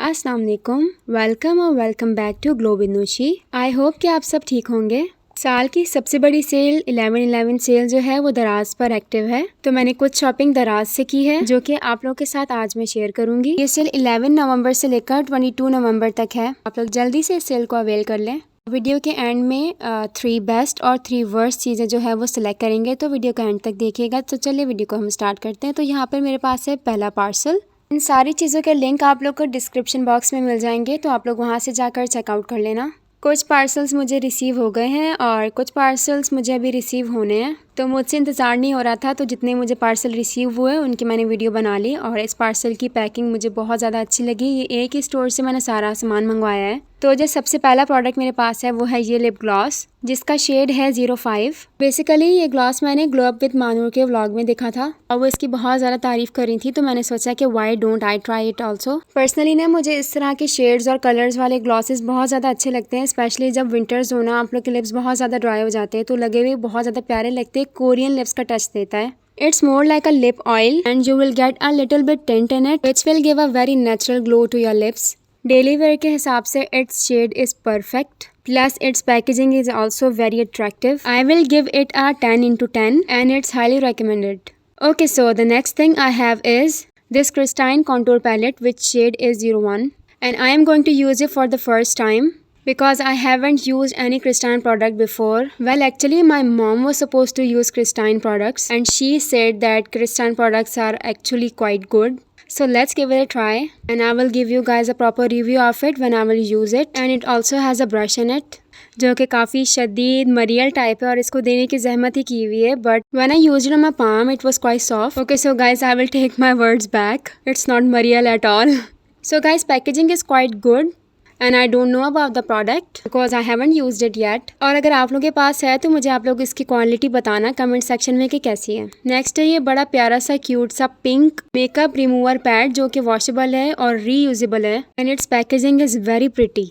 अस्सलाम वालेकुम, वेलकम और welcome back to glow with Nushi. I hope कि आप सब ठीक होंगे। साल की सबसे बड़ी सेल 11/11 सेल जो है वो दराज पर एक्टिव है, तो मैंने कुछ शॉपिंग दराज से की है जो कि आप लोगों के साथ आज मैं शेयर करूंगी। ये सेल 11 नवंबर से लेकर 22 नवंबर तक है। आप लोग जल्दी से इस सेल को अवेल कर लें। वीडियो के एंड में 3 बेस्ट और 3 वर्स्ट चीज़ें जो है वो सिलेक्ट करेंगे, तो वीडियो का एंड तक देखिएगा। तो चलिए वीडियो को हम स्टार्ट करते हैं। तो यहाँ पर मेरे पास है पहला पार्सल। इन सारी चीज़ों के लिंक आप लोग को डिस्क्रिप्शन बॉक्स में मिल जाएंगे, तो आप लोग वहाँ से जाकर चेकआउट कर लेना। कुछ पार्सल्स मुझे रिसीव हो गए हैं और कुछ पार्सल्स मुझे अभी रिसीव होने हैं, तो मुझसे इंतज़ार नहीं हो रहा था, तो जितने मुझे पार्सल रिसीव हुए उनकी मैंने वीडियो बना ली। और इस पार्सल की पैकिंग मुझे बहुत ज़्यादा अच्छी लगी। ये एक ही स्टोर से मैंने सारा सामान मंगवाया है। तो जो सबसे पहला प्रोडक्ट मेरे पास है वो है ये लिप ग्लॉस, जिसका शेड है 05। बेसिकली ये ग्लॉस मैंने ग्लो अप विद मानूर के व्लॉग में देखा था और वो इसकी बहुत ज़्यादा तारीफ कर रही थी, तो मैंने सोचा कि why don't I try it also. Personally ना मुझे इस तरह के शेड्स और कलर्स वाले ग्लॉसेस बहुत ज़्यादा अच्छे लगते हैं, स्पेशली जब विंटर्स हो ना, आप लोग के लिप्स बहुत ज़्यादा ड्राई हो जाते हैं, तो लगे हुए बहुत ज़्यादा प्यारे लगते हैं। कोरियन लिप्स का टच देता है। It's more like a lip oil and you will get a little bit tint in it, which will give a very natural glow to your lips. Daily wear के हिसाब से its shade is perfect. Plus its packaging is also very attractive. I will give it a 10/10 and it's highly recommended. Okay, so the next thing I have is this Crystine contour palette, which shade is 01, and I am going to use it for the first time because I haven't used any Crystine product before. Well, actually my mom was supposed to use Crystine products and she said that Crystine products are actually quite good. So let's give it a try and I will give you guys a proper review of it when I will use it. And it also has a brush in it जो कि काफ़ी शदीद मरियल type है और इसको देने की जहमत ही की हुई है, but when I used it on my palm it was quite soft. Okay, so guys, I will take my words back. It's not muriel at all. So guys, packaging is quite good and I don't know about the product because I haven't used it yet. और अगर आप लोगों के पास है तो मुझे आप लोग इसकी क्वालिटी बताना कमेंट सेक्शन में कि कैसी है। नेक्स्ट है ये बड़ा प्यारा सा क्यूट सा पिंक मेकअप रिमूवर पैड जो कि वॉशेबल है और रीयूजेबल है and it's packaging is very pretty.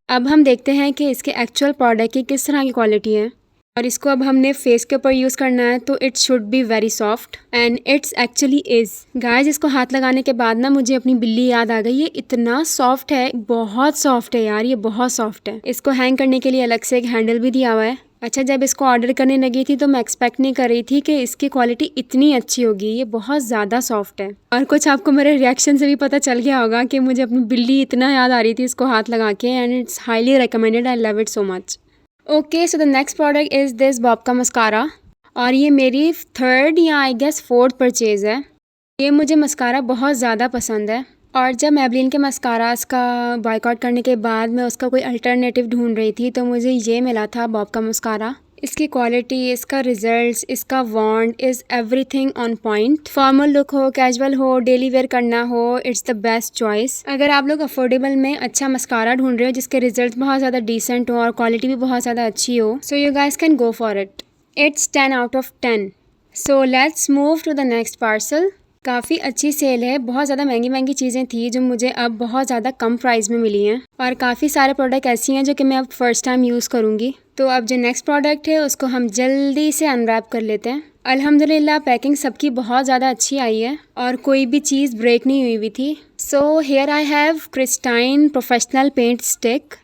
अब हम देखते हैं कि इसके एक्चुअल प्रोडक्ट की किस तरह की क्वालिटी है और इसको अब हमने फेस के ऊपर यूज़ करना है, तो it should be very soft and it's actually is. Guys, इसको हाथ लगाने के बाद ना मुझे अपनी बिल्ली याद आ गई। ये इतना सॉफ्ट है, बहुत सॉफ्ट है यार, ये बहुत सॉफ्ट है। इसको हैंग करने के लिए अलग से एक हैंडल भी दिया हुआ है। अच्छा, जब इसको ऑर्डर करने लगी थी तो मैं एक्सपेक्ट नहीं कर रही थी कि इसकी क्वालिटी इतनी अच्छी होगी। ये बहुत ज़्यादा सॉफ्ट है और कुछ आपको मेरे रिएक्शन से भी पता चल गया होगा कि मुझे अपनी बिल्ली इतना याद आ रही थी इसको हाथ लगा के, and it's highly recommended. I love it so much. Okay, so the next product is this Bob का मस्कारा और ये मेरी 3rd या आई गेस 4th परचेज़ है। ये मुझे मस्कारा बहुत ज़्यादा पसंद है और जब मैबलिन के मस्कारास का बॉयकॉट करने के बाद मैं उसका कोई अल्टरनेटिव ढूंढ रही थी, तो मुझे ये मिला था बॉब का मस्कारा। इसकी क्वालिटी, इसका रिजल्ट्स, इसका wand is everything on point. Formal look हो, कैजुअल हो, डेली वेयर करना हो, इट्स द बेस्ट चॉइस। अगर आप लोग अफोर्डेबल में अच्छा मस्कारा ढूंढ रहे हो जिसके रिजल्ट बहुत ज़्यादा डिसेंट हो और क्वालिटी भी बहुत ज़्यादा अच्छी हो, so you guys can go for it. It's 10/10। So let's move to the next parcel. काफ़ी अच्छी सेल है, बहुत ज़्यादा महंगी महंगी चीज़ें थी जो मुझे अब बहुत ज़्यादा कम प्राइस में मिली हैं और काफ़ी सारे प्रोडक्ट ऐसी हैं जो कि मैं अब फर्स्ट टाइम यूज़ करूँगी। तो अब जो नेक्स्ट प्रोडक्ट है उसको हम जल्दी से अनरैप कर लेते हैं। अल्हम्दुलिल्लाह पैकिंग सबकी बहुत ज़्यादा अच्छी आई है और कोई भी चीज़ ब्रेक नहीं हुई थी। So here I have Christine professional paint stick.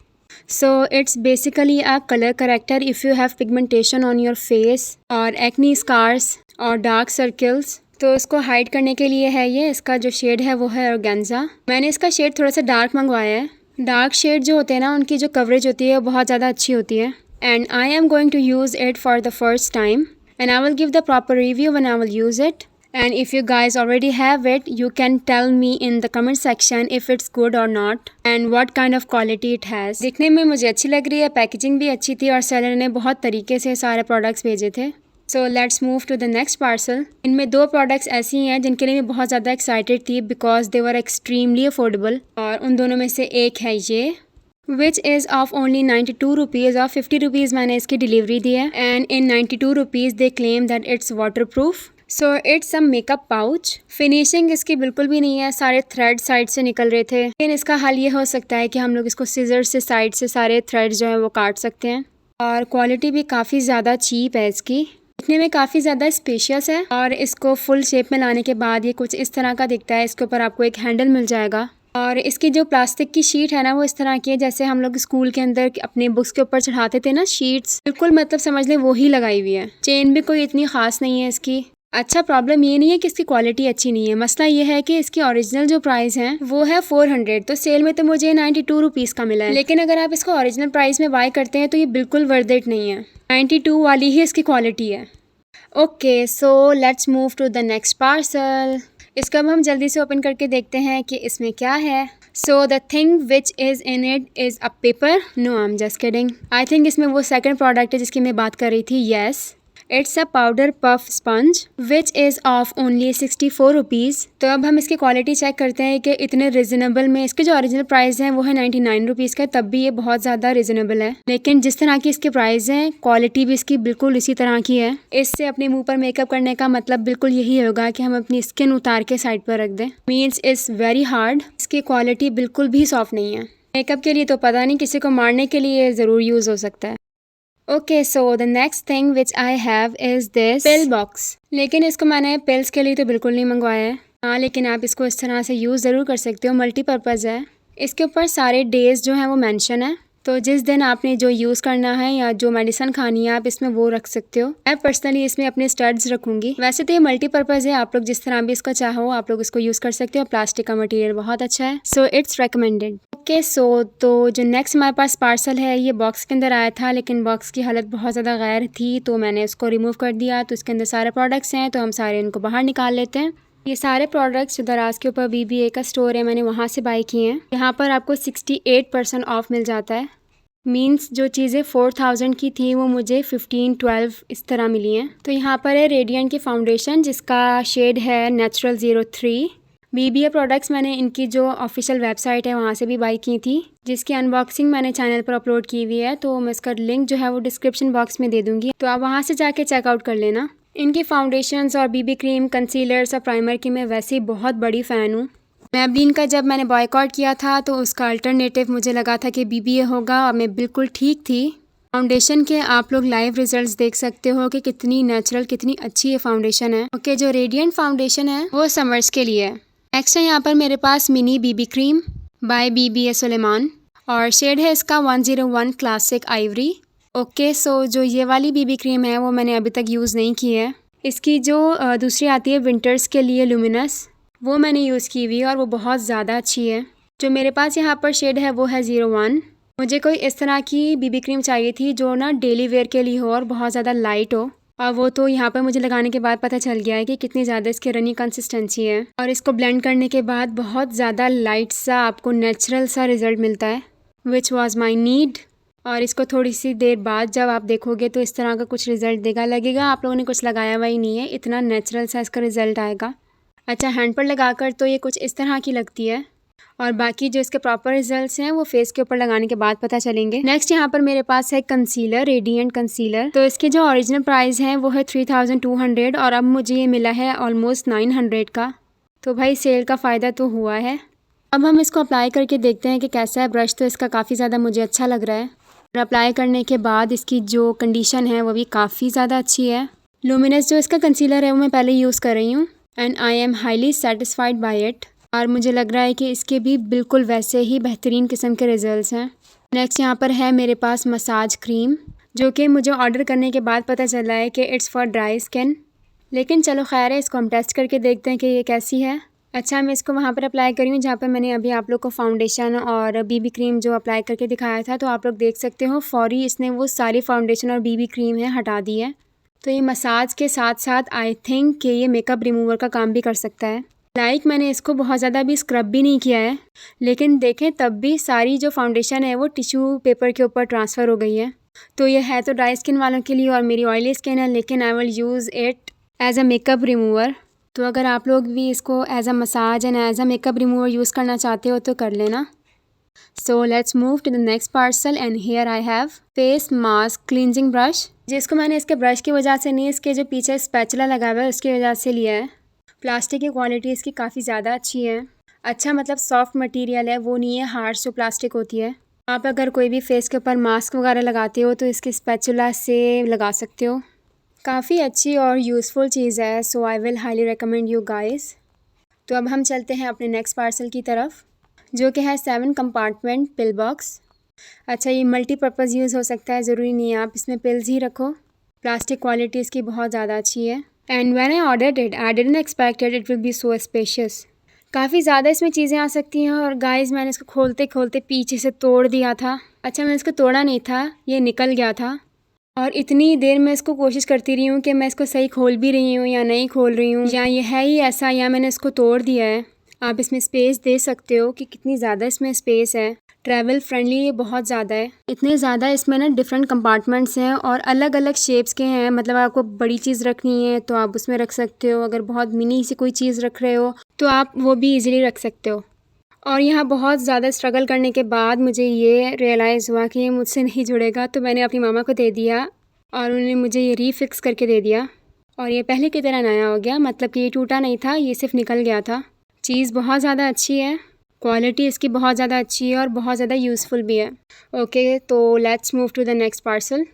So it's basically a color corrector if you have pigmentation on your face और acne scars और dark circles। तो इसको हाइड करने के लिए है ये। इसका जो शेड है वो है ऑर्गेन्जा। मैंने इसका शेड थोड़ा सा डार्क मंगवाया है। डार्क शेड जो होते हैं ना, उनकी जो कवरेज होती है वो बहुत ज़्यादा अच्छी होती है and I am going to use it for the first time and I will give the proper review when I will use it. And if you guys already have it, you can tell me in the comment section if it's good or not and what kind of quality it has. दिखने में मुझे अच्छी लग रही है, packaging भी अच्छी थी और सेलर ने बहुत तरीके से सारे प्रोडक्ट्स भेजे थे। So let's move to the next parcel. इनमें 2 प्रोडक्ट्स ऐसी हैं जिनके लिए मैं बहुत ज़्यादा एक्साइटेड थी because they were extremely affordable और उन दोनों में से एक है ये which is of only 92 rupees और 50 rupees मैंने इसकी डिलीवरी दी है and in 92 rupees they claim that it's waterproof. So it's a makeup pouch. Finishing इसकी बिल्कुल भी नहीं है, सारे थ्रेड साइड से निकल रहे थे, लेकिन इसका हल ये हो सकता है कि हम लोग इसको सीजर से साइड से सारे थ्रेड जो है वो काट सकते हैं और क्वालिटी भी काफ़ी ज़्यादा चीप है इसकी। दिखने में काफ़ी ज़्यादा स्पेशियस है और इसको फुल शेप में लाने के बाद ये कुछ इस तरह का दिखता है। इसके ऊपर आपको एक हैंडल मिल जाएगा और इसकी जो प्लास्टिक की शीट है ना वो इस तरह की है जैसे हम लोग स्कूल के अंदर अपने बुक्स के ऊपर चढ़ाते थे ना शीट्स, बिल्कुल मतलब समझ लें वो ही लगाई हुई है। चेन भी कोई इतनी खास नहीं है इसकी। अच्छा, प्रॉब्लम ये नहीं है कि इसकी क्वालिटी अच्छी नहीं है, मसला ये है कि इसकी ओरिजिनल जो प्राइस है वो है 400, तो सेल में तो मुझे 92 रुपीज़ का मिला है। लेकिन अगर आप इसको ओरिजिनल प्राइस में बाय करते हैं तो ये बिल्कुल वर्थ इट नहीं है। 92 वाली ही इसकी क्वालिटी है। Okay, so let's move to the next parcel. इसको अब हम जल्दी से ओपन करके देखते हैं कि इसमें क्या है। So the thing which is in it is a paper. No, I am just kidding. I think इसमें वो सेकंड प्रोडक्ट है जिसकी मैं बात कर रही थी। Yes, it's a powder puff sponge which is of only 64 rupees. तो अब हम इसकी क्वालिटी चेक करते हैं कि इतने रिजनेबल में, इसके जो ओरिजिनल प्राइस है वो है 99 रुपीज़ का, तब भी ये बहुत ज़्यादा रिजनेबल है। लेकिन जिस तरह की इसके प्राइस हैं, क्वालिटी भी इसकी बिल्कुल इसी तरह की है। इससे अपने मुंह पर मेकअप करने का मतलब बिल्कुल यही होगा कि हम अपनी स्किन उतार के साइड पर रख दें। Means it's very hard. इसकी क्वालिटी बिल्कुल भी सॉफ्ट नहीं है। मेकअप के लिए तो पता नहीं, किसी को मारने के लिए ज़रूर यूज़ हो सकता है। Okay, so the next thing which I have is this pill box. लेकिन इसको मैंने पिल्स के लिए तो बिल्कुल नहीं मंगवाया है। हाँ, लेकिन आप इसको इस तरह से यूज़ ज़रूर कर सकते हो, मल्टीपर्पज़ है। इसके ऊपर सारे डेज़ जो हैं वो मेंशन है, तो जिस दिन आपने जो यूज़ करना है या जो मेडिसिन खानी है आप इसमें वो रख सकते हो। मैं पर्सनली इसमें अपने स्टड्स रखूँगी। वैसे तो ये मल्टीपर्पज़ है, आप लोग जिस तरह भी इसको चाहो आप लोग इसको यूज़ कर सकते हो। प्लास्टिक का मटेरियल बहुत अच्छा है, सो इट्स रिकमेंडेड। ओके, सो तो जो नेक्स्ट हमारे पास पार्सल है ये बॉक्स के अंदर आया था, लेकिन बॉक्स की हालत बहुत ज़्यादा गैर थी तो मैंने उसको रिमूव कर दिया। तो इसके अंदर सारे प्रोडक्ट्स हैं, तो हम सारे इनको बाहर निकाल लेते हैं। ये सारे प्रोडक्ट्स जो दराज के ऊपर BBA का स्टोर है, मैंने वहाँ से बाई किए हैं। यहाँ पर आपको 68% ऑफ मिल जाता है। मीन्स जो चीज़ें 4000 की थी वो मुझे 15-12 इस तरह मिली हैं। तो यहाँ पर है रेडिएंट की फाउंडेशन जिसका शेड है नेचुरल 03। BBA प्रोडक्ट्स मैंने इनकी जो ऑफिशियल वेबसाइट है वहाँ से भी बाई की थी, जिसकी अनबॉक्सिंग मैंने चैनल पर अपलोड की हुई है, तो मैं इसका लिंक जो है वो डिस्क्रिप्शन बॉक्स में दे दूँगी, तो आप वहाँ से जाके चेकआउट कर लेना। इनकी फाउंडेशंस और BB क्रीम, कंसीलर्स और प्राइमर की मैं वैसे ही बहुत बड़ी फ़ैन हूँ। मैबलिन का जब मैंने बॉयकॉट किया था तो उसका अल्टरनेटिव मुझे लगा था कि BBA होगा और मैं बिल्कुल ठीक थी। फाउंडेशन के आप लोग लाइव रिजल्ट्स देख सकते हो कि कितनी नेचुरल, कितनी अच्छी ये फाउंडेशन है। ओके, जो रेडिएंट फाउंडेशन है वो समर्स के लिए है। नेक्स्ट है यहाँ पर मेरे पास mini BB cream by BBA Suleman और शेड है इसका 101 क्लासिक आइवरी। ओके, सो जो ये वाली BB क्रीम है वो मैंने अभी तक यूज़ नहीं की है। इसकी जो दूसरी आती है विंटर्स के लिए लुमिनस, वो मैंने यूज़ की हुई है और वो बहुत ज़्यादा अच्छी है। जो मेरे पास यहाँ पर शेड है वो है 01। मुझे कोई इस तरह की BB क्रीम चाहिए थी जो ना डेली वेयर के लिए हो और बहुत ज़्यादा लाइट हो, और वो तो यहाँ पर मुझे लगाने के बाद पता चल गया है कि कितनी ज़्यादा इसकी रनी कंसिस्टेंसी है। और इसको ब्लेंड करने के बाद बहुत ज़्यादा लाइट सा आपको नेचुरल सा रिज़ल्ट मिलता है, विच वॉज माई नीड। और इसको थोड़ी सी देर बाद जब आप देखोगे तो इस तरह का कुछ रिज़ल्ट देगा, लगेगा आप लोगों ने कुछ लगाया हुआ ही नहीं है, इतना नेचुरल सा इसका रिज़ल्ट आएगा। अच्छा, हैंड पर लगाकर तो ये कुछ इस तरह की लगती है, और बाकी जो इसके प्रॉपर रिजल्ट्स हैं वो फेस के ऊपर लगाने के बाद पता चलेंगे। नेक्स्ट यहाँ पर मेरे पास है कंसीलर, रेडिएंट कंसीलर। तो इसके जो ओरिजिनल प्राइस है वो है 3200 और अब मुझे ये मिला है ऑलमोस्ट 900 का, तो भाई सेल का फ़ायदा तो हुआ है। अब हम इसको अप्लाई करके देखते हैं कि कैसा है। ब्रश तो इसका काफ़ी ज़्यादा मुझे अच्छा लग रहा है, और अप्लाई करने के बाद इसकी जो कंडीशन है वो भी काफ़ी ज़्यादा अच्छी है। लुमिनस जो इसका कंसीलर है वो मैं पहले यूज़ कर रही हूँ and I M highly satisfied by it, और मुझे लग रहा है कि इसके भी बिल्कुल वैसे ही बेहतरीन किस्म के रिजल्ट्स हैं। नेक्स्ट यहाँ पर है मेरे पास मसाज क्रीम, जो कि मुझे ऑर्डर करने के बाद पता चला है कि इट्स फॉर ड्राई स्किन, लेकिन चलो खैर है, इसको हम टेस्ट करके देखते हैं कि ये कैसी है। अच्छा, मैं इसको वहाँ पर अप्लाई करी हूँ जहाँ पर मैंने अभी आप लोग को फाउंडेशन और BB क्रीम जो अप्लाई करके दिखाया था, तो आप लोग देख सकते हो फौरी इसने वो सारी फाउंडेशन और BB क्रीम है हटा दी है। तो ये मसाज के साथ साथ आई थिंक कि ये मेकअप रिमूवर का काम भी कर सकता है। मैंने इसको बहुत ज़्यादा भी स्क्रब भी नहीं किया है, लेकिन देखें तब भी सारी जो फाउंडेशन है वो टिश्यू पेपर के ऊपर ट्रांसफ़र हो गई है। तो ये है तो ड्राई स्किन वालों के लिए और मेरी ऑयली स्किन है, लेकिन I will use it as a makeup remover. तो अगर आप लोग भी इसको as a massage and as a makeup remover यूज़ करना चाहते हो तो कर लेना। So let's move to the next parcel and here I have face mask cleansing brush, जिसको मैंने इसके ब्रश की वजह से नहीं, इसके जो पीछे स्पैचुला लगा हुआ है उसकी वजह से लिया है। प्लास्टिक की क्वालिटी इसकी काफ़ी ज़्यादा अच्छी है। अच्छा, मतलब सॉफ्ट मटेरियल है, वो नहीं है हार्श जो प्लास्टिक होती है। आप अगर कोई भी फेस के ऊपर मास्क वगैरह लगाते हो तो इसकी स्पैचुला से लगा सकते हो। काफ़ी अच्छी और यूज़फुल चीज़ है, so I will highly recommend you guys. तो अब हम चलते हैं अपने नेक्स्ट पार्सल की तरफ। जो कि है 7 कंपार्टमेंट पिल बॉक्स। अच्छा, ये मल्टीपर्पज़ यूज़ हो सकता है, ज़रूरी नहीं है आप इसमें पिल्स ही रखो। प्लास्टिक क्वालिटी इसकी बहुत ज़्यादा अच्छी है। And when I ordered it I didn't expected it will be so spacious. काफ़ी ज़्यादा इसमें चीज़ें आ सकती हैं और गाइस मैंने इसको खोलते खोलते पीछे से तोड़ दिया था। अच्छा, मैंने इसको तोड़ा नहीं था, ये निकल गया था और इतनी देर मैं इसको कोशिश करती रही हूँ कि मैं इसको सही खोल भी रही हूँ या नहीं खोल रही हूँ, या ये है ही ऐसा या मैंने इसको तोड़ दिया है। आप इसमें स्पेस दे सकते हो कि कितनी ज़्यादा इसमें स्पेस है। ट्रैवल फ्रेंडली ये बहुत ज़्यादा है। इतने ज़्यादा इसमें ना डिफरेंट कंपार्टमेंट्स हैं और अलग अलग शेप्स के हैं। मतलब आपको बड़ी चीज़ रखनी है तो आप उसमें रख सकते हो, अगर बहुत मिनी सी कोई चीज़ रख रहे हो तो आप वो भी ईज़िली रख सकते हो। और यहाँ बहुत ज़्यादा स्ट्रगल करने के बाद मुझे ये रियलाइज़ हुआ कि ये मुझसे नहीं जुड़ेगा, तो मैंने अपनी मामा को दे दिया और उन्होंने मुझे ये रीफ़िक्स करके दे दिया और ये पहले की तरह नया हो गया। मतलब कि ये टूटा नहीं था, ये सिर्फ निकल गया था। चीज़ बहुत ज़्यादा अच्छी है, क्वालिटी इसकी बहुत ज़्यादा अच्छी है और बहुत ज़्यादा यूज़फुल भी है। ओके, तो let's move to the next parcel.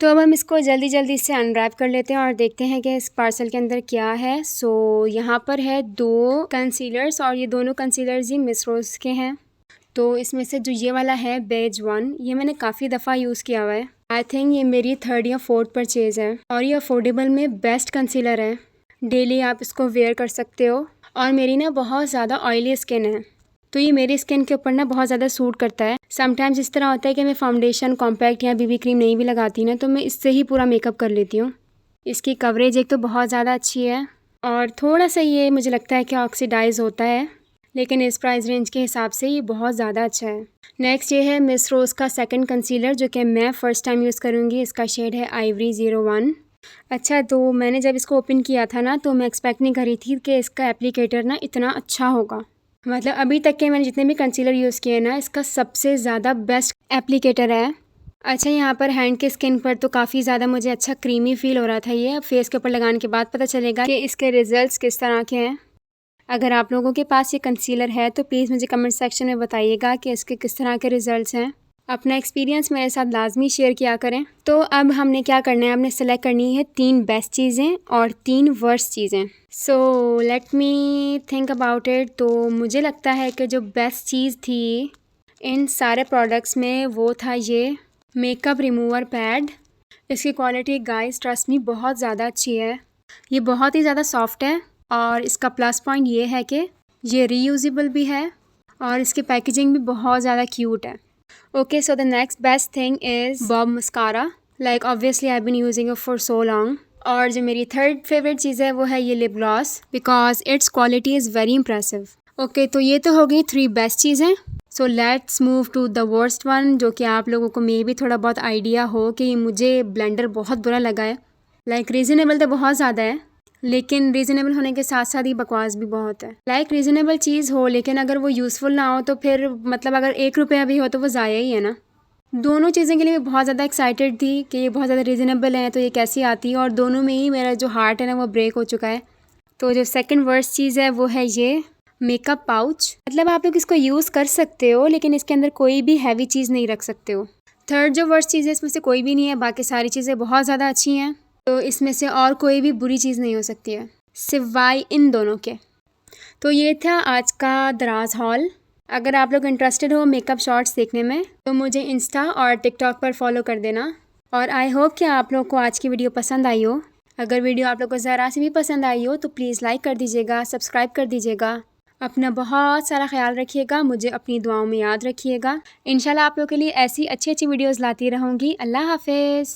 तो अब हम इसको जल्दी जल्दी से अनरैप कर लेते हैं और देखते हैं कि इस पार्सल के अंदर क्या है। सो यहाँ पर है 2 कंसीलर्स और ये दोनों कंसीलर्स ही मिस रोज़ के हैं। तो इसमें से जो ये वाला है बेज 1, ये मैंने काफ़ी दफ़ा यूज़ किया हुआ है। आई थिंक ये मेरी 3rd या 4th परचेज़ है और ये अफोर्डेबल में बेस्ट कंसीलर है। डेली आप इसको वेयर कर सकते हो और मेरी ना बहुत ज़्यादा ऑयली स्किन है तो ये मेरी स्किन के ऊपर ना बहुत ज़्यादा सूट करता है। समटाइम्स इस तरह होता है कि मैं फाउंडेशन, कॉम्पैक्ट या बीबी क्रीम नहीं भी लगाती ना, तो मैं इससे ही पूरा मेकअप कर लेती हूँ। इसकी कवरेज एक तो बहुत ज़्यादा अच्छी है और थोड़ा सा ये मुझे लगता है कि ऑक्सीडाइज होता है, लेकिन इस प्राइस रेंज के हिसाब से ये बहुत ज़्यादा अच्छा है। नेक्स्ट ये है मिस रोज़ का 2nd कंसीलर, जो कि मैं फ़र्स्ट टाइम यूज़ करूँगी। इसका शेड है आइवरी 01। अच्छा, तो मैंने जब इसको ओपन किया था ना तो मैं एक्सपेक्ट नहीं करी थी कि इसका एप्लीकेटर ना इतना अच्छा होगा। मतलब अभी तक के मैंने जितने भी कंसीलर यूज़ किए ना, इसका सबसे ज़्यादा बेस्ट एप्लीकेटर है। अच्छा, यहाँ पर हैंड के स्किन पर तो काफ़ी ज़्यादा मुझे अच्छा क्रीमी फील हो रहा था ये। अब फेस के ऊपर लगाने के बाद पता चलेगा कि इसके रिज़ल्ट्स किस तरह के हैं। अगर आप लोगों के पास ये कंसीलर है तो प्लीज़ मुझे कमेंट सेक्शन में बताइएगा कि इसके किस तरह के रिज़ल्ट्स हैं। अपना एक्सपीरियंस मेरे साथ लाजमी शेयर किया करें। तो अब हमने क्या करना है, हमने सेलेक्ट करनी है 3 बेस्ट चीज़ें और 3 वर्स्ट चीज़ें। So let me think about it. तो मुझे लगता है कि जो बेस्ट चीज़ थी इन सारे प्रोडक्ट्स में वो था ये मेकअप रिमूवर पैड। इसकी क्वालिटी गाइस ट्रस्ट मी बहुत ज़्यादा अच्छी है। ये बहुत ही ज़्यादा सॉफ्ट है और इसका प्लस पॉइंट ये है कि ये रीयूजेबल भी है और इसकी पैकेजिंग भी बहुत ज़्यादा क्यूट है। Okay, so the next best thing is Bob Mascara. Like obviously I've been using it for so long. और जो मेरी 3rd फेवरेट चीज़ है वो है ये lip gloss, because it's quality is very impressive. Okay, तो ये तो हो गई 3 बेस्ट चीज़ें। So let's move to the worst one, जो कि आप लोगों को मे भी थोड़ा बहुत आइडिया हो कि मुझे ब्लेंडर बहुत बुरा लगा है। लाइक रीज़नेबल तो बहुत ज़्यादा है, लेकिन रीज़नेबल होने के साथ साथ ही बकवास भी बहुत है। लाइक रीज़नेबल चीज़ हो लेकिन अगर वो यूज़फुल ना हो तो फिर मतलब अगर 1 रुपया भी हो तो वो ज़ाया ही है ना। दोनों चीज़ें के लिए मैं बहुत ज़्यादा एक्साइटेड थी कि ये बहुत ज़्यादा रीज़नेबल है तो ये कैसी आती है, और दोनों में ही मेरा जो हार्ट है ना वो ब्रेक हो चुका है। तो जो सेकंड वर्स्ट चीज़ है वो है ये मेकअप पाउच। मतलब आप लोग इसको यूज़ कर सकते हो लेकिन इसके अंदर कोई भी हैवी चीज़ नहीं रख सकते हो। थर्ड जो वर्स्ट चीज़ है इसमें से कोई भी नहीं है, बाकी सारी चीज़ें बहुत ज़्यादा अच्छी हैं। तो इसमें से और कोई भी बुरी चीज़ नहीं हो सकती है सिवाय इन दोनों के। तो ये था आज का दराज हॉल। अगर आप लोग इंटरेस्टेड हो मेकअप शॉर्ट्स देखने में तो मुझे इंस्टा और टिकटॉक पर फॉलो कर देना। और आई होप कि आप लोग को आज की वीडियो पसंद आई हो। अगर वीडियो आप लोग को ज़रा सी भी पसंद आई हो तो प्लीज़ लाइक कर दीजिएगा, सब्सक्राइब कर दीजिएगा। अपना बहुत सारा ख्याल रखिएगा, मुझे अपनी दुआओं में याद रखिएगा। इंशाल्लाह आप लोगों के लिए ऐसी अच्छी अच्छी वीडियोज़ लाती रहूँगी। अल्लाह हाफिज़।